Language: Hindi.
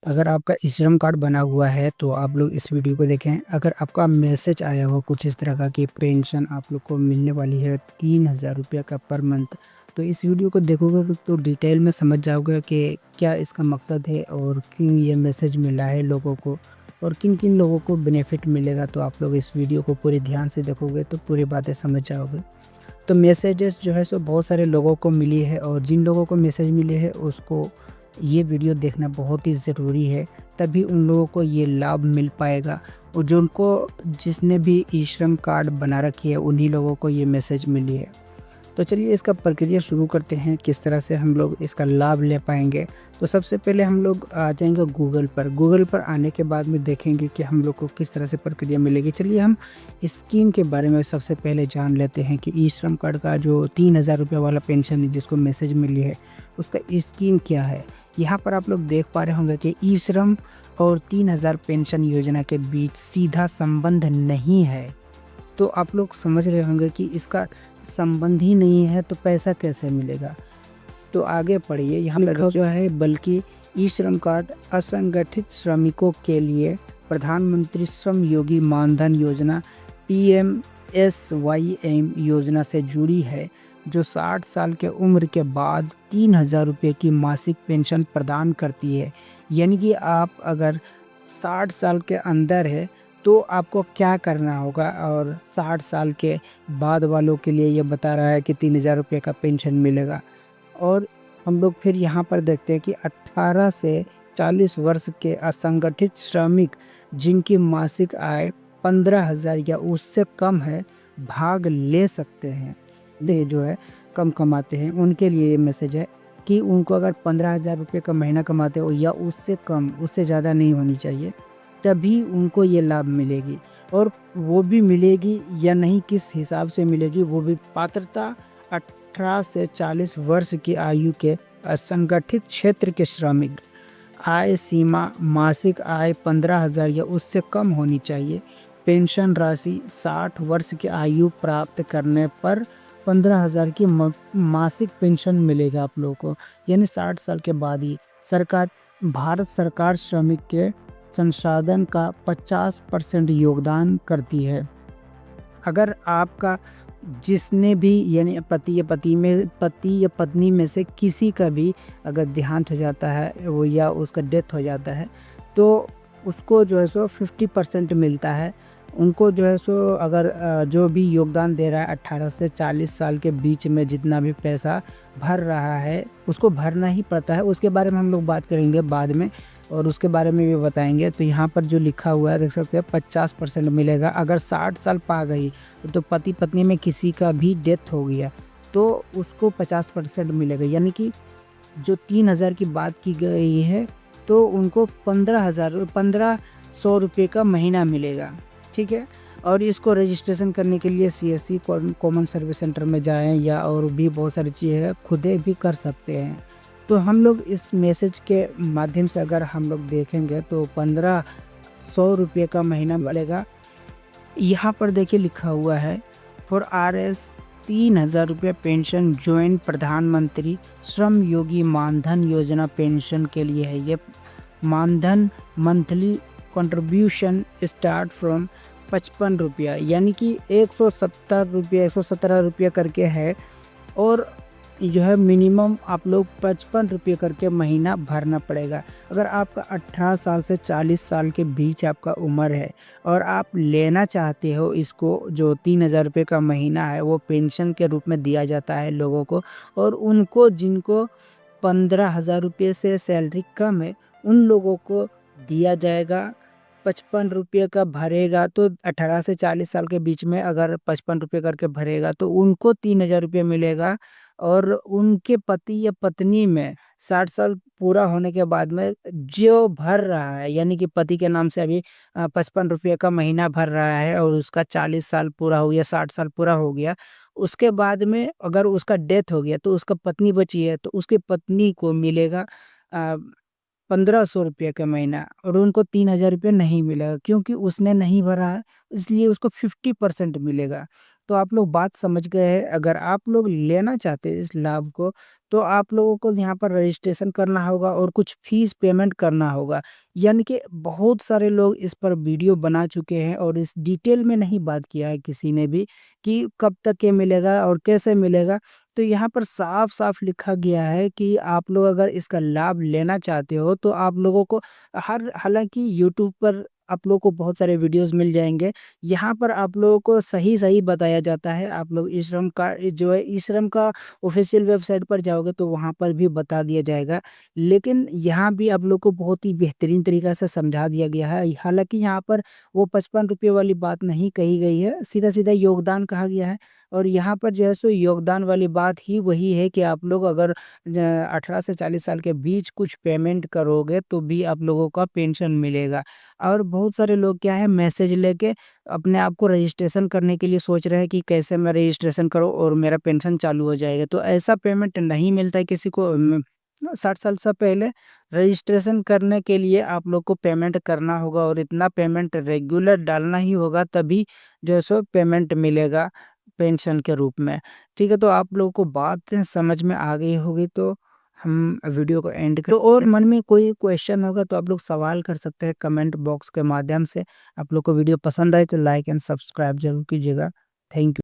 अगर आपका ई-श्रम कार्ड बना हुआ है तो आप लोग इस वीडियो को देखें। अगर आपका मैसेज आया हो कुछ इस तरह का कि पेंशन आप लोग को मिलने वाली है 3000 रुपये का पर मंथ, तो इस वीडियो को देखोगे तो डिटेल में समझ जाओगे कि क्या इसका मकसद है और क्यों ये मैसेज मिला है लोगों को और किन किन लोगों को बेनिफिट मिलेगा। तो आप लोग इस वीडियो को पूरे ध्यान से देखोगे तो पूरी बातें समझ जाओगे। तो मैसेजेस जो है सो बहुत सारे लोगों को मिली है और जिन लोगों को मैसेज मिले है उसको ये वीडियो देखना बहुत ही ज़रूरी है, तभी उन लोगों को ये लाभ मिल पाएगा। और जो उनको जिसने भी ई श्रम कार्ड बना रखी है उन्हीं लोगों को ये मैसेज मिली है। तो चलिए इसका प्रक्रिया शुरू करते हैं, किस तरह से हम लोग इसका लाभ ले पाएँगे। तो सबसे पहले हम लोग आ जाएँगे गूगल पर आने के बाद में देखेंगे कि हम लोग को किस तरह से प्रक्रिया मिलेगी। चलिए हम स्कीम के बारे में सबसे पहले जान लेते हैं कि ई श्रम कार्ड का जो 3000 रुपये वाला पेंशन है जिसको मैसेज मिली है, उसका स्कीम क्या है। यहाँ पर आप लोग देख पा रहे होंगे कि ई श्रम और 3000 पेंशन योजना के बीच सीधा संबंध नहीं है। तो आप लोग समझ रहे होंगे कि इसका संबंध ही नहीं है तो पैसा कैसे मिलेगा। तो आगे पढ़िए, यहाँ लिखा जो है बल्कि ई श्रम कार्ड असंगठित श्रमिकों के लिए प्रधानमंत्री श्रम योगी मानधन योजना PMSYM योजना से जुड़ी है, जो 60 साल के उम्र के बाद 3000 रुपये की मासिक पेंशन प्रदान करती है। यानी कि आप अगर 60 साल के अंदर है तो आपको क्या करना होगा, और 60 साल के बाद वालों के लिए ये बता रहा है कि 3000 रुपये का पेंशन मिलेगा। और हम लोग फिर यहाँ पर देखते हैं कि 18 से 40 वर्ष के असंगठित श्रमिक जिनकी मासिक आय 15,000 या उससे कम है भाग ले सकते हैं। ये जो है कम कमाते हैं उनके लिए ये मैसेज है कि उनको अगर 15,000 रुपये का महीना कमाते हो या उससे कम, उससे ज़्यादा नहीं होनी चाहिए, तभी उनको ये लाभ मिलेगी। और वो भी मिलेगी या नहीं, किस हिसाब से मिलेगी, वो भी पात्रता 18 से 40 वर्ष की आयु के असंगठित क्षेत्र के श्रमिक। आय सीमा मासिक आय 15,000 या उससे कम होनी चाहिए। पेंशन राशि 60 वर्ष की आयु प्राप्त करने पर 15,000 की मासिक पेंशन मिलेगा आप लोगों को। यानी 60 साल के बाद ही भारत सरकार श्रमिक के संसाधन का 50% योगदान करती है। अगर आपका जिसने भी यानी पति या पत्नी में से किसी का भी अगर देहांत हो जाता है वो या उसका डेथ हो जाता है तो उसको जो है सो 50% मिलता है। उनको जो है सो अगर जो भी योगदान दे रहा है 18 से 40 साल के बीच में जितना भी पैसा भर रहा है उसको भरना ही पड़ता है। उसके बारे में हम लोग बात करेंगे बाद में और उसके बारे में भी बताएंगे। तो यहाँ पर जो लिखा हुआ है देख सकते हैं 50% मिलेगा। अगर 60 साल पा गई तो पति पत्नी में किसी का भी डेथ हो गया तो उसको 50% मिलेगा। यानी कि जो 3000 की बात की गई है तो उनको 1500 रुपये का महीना मिलेगा। ठीक है। और इसको रजिस्ट्रेशन करने के लिए CSC कॉमन सर्विस सेंटर में जाएं या और भी बहुत सारी चीज़ें हैं, खुद भी कर सकते हैं। तो हम लोग इस मैसेज के माध्यम से अगर हम लोग देखेंगे तो 1500 रुपये का महीना मिलेगा। यहाँ पर देखिए लिखा हुआ है फॉर RS 3000 रुपये पेंशन ज्वाइन प्रधानमंत्री श्रम योगी मानधन योजना पेंशन के लिए है। ये मानधन मंथली कंट्रीब्यूशन स्टार्ट फ्रॉम 55 रुपया, यानी कि 117 रुपये करके है। और जो है मिनिमम आप लोग 55 रुपये करके महीना भरना पड़ेगा। अगर आपका 18 साल से 40 साल के बीच आपका उम्र है और आप लेना चाहते हो इसको, जो 3000 रुपये का महीना है वो पेंशन के रूप में दिया जाता है लोगों को। और उनको जिनको 15,000 रुपये से सैलरी कम है उन लोगों को दिया जाएगा। 55 रुपये का भरेगा तो 18 से 40 साल के बीच में अगर 55 रुपये करके भरेगा तो उनको 3000 रुपये मिलेगा। और उनके पति या पत्नी में 60 साल पूरा होने के बाद में जो भर रहा है, यानी कि पति के नाम से अभी 55 रुपये का महीना भर रहा है और उसका 40 साल पूरा हो गया, 60 साल पूरा हो गया, उसके बाद में अगर उसका डेथ हो गया तो उसका पत्नी बची है तो उसकी पत्नी को मिलेगा 1500 रुपये का महीना। और उनको 3000 रुपये नहीं मिलेगा क्योंकि उसने नहीं भरा है, इसलिए उसको 50% मिलेगा। तो आप लोग बात समझ गए हैं। अगर आप लोग लेना चाहते हैं इस लाभ को, तो आप लोगों को यहाँ पर रजिस्ट्रेशन करना होगा और कुछ फ़ीस पेमेंट करना होगा। यानी कि बहुत सारे लोग इस पर वीडियो बना चुके हैं और इस डिटेल में नहीं बात किया है किसी ने भी कि कब तक ये मिलेगा और कैसे मिलेगा। तो यहाँ पर साफ-साफ लिखा गया है कि आप लोग अगर इसका लाभ लेना चाहते हो, तो आप लोगों को हर हालाँकि यूट्यूब पर आप लोगों को बहुत सारे वीडियोज़ मिल जाएँगे। यहाँ पर आप लोगों को सही-सही बताया जाता है। आप लोग ई-श्रम का जो है ई-श्रम का ऑफ़िशियल वेबसाइट पर जाओगे तो वहाँ पर भी बता दिया जाएगा। लेकिन यहाँ भी आप लोग को बहुत ही बेहतरीन तरीक़ा से समझा दिया गया है। हालाँकि यहाँ पर वो ₹55 वाली बात नहीं कही गई है, सीधा-सीधा योगदान कहा गया है। और यहाँ पर जो है सो योगदान वाली बात ही वही है कि आप लोग अगर 18 से 40 साल के बीच कुछ पेमेंट करोगे तो भी आप लोगों का पेंशन मिलेगा। और बहुत सारे लोग क्या है मैसेज लेके अपने आप को रजिस्ट्रेशन करने के लिए सोच रहे हैं कि कैसे मैं रजिस्ट्रेशन करूँ और मेरा पेंशन चालू हो जाएगा। तो ऐसा पेमेंट नहीं मिलता है किसी को 60 साल से पहले रजिस्ट्रेशन करने के लिए आप लोग को पेमेंट करना होगा और इतना पेमेंट रेगुलर डालना ही होगा, तभी जो है सो पेमेंट मिलेगा पेंशन के रूप में। ठीक है, तो आप लोगों को बात समझ में आ गई होगी, तो हम वीडियो को एंड कर तो और मन में कोई क्वेश्चन होगा तो आप लोग सवाल कर सकते हैं कमेंट बॉक्स के माध्यम से। आप लोग को वीडियो पसंद आए तो लाइक एंड सब्सक्राइब ज़रूर कीजिएगा। Thank you.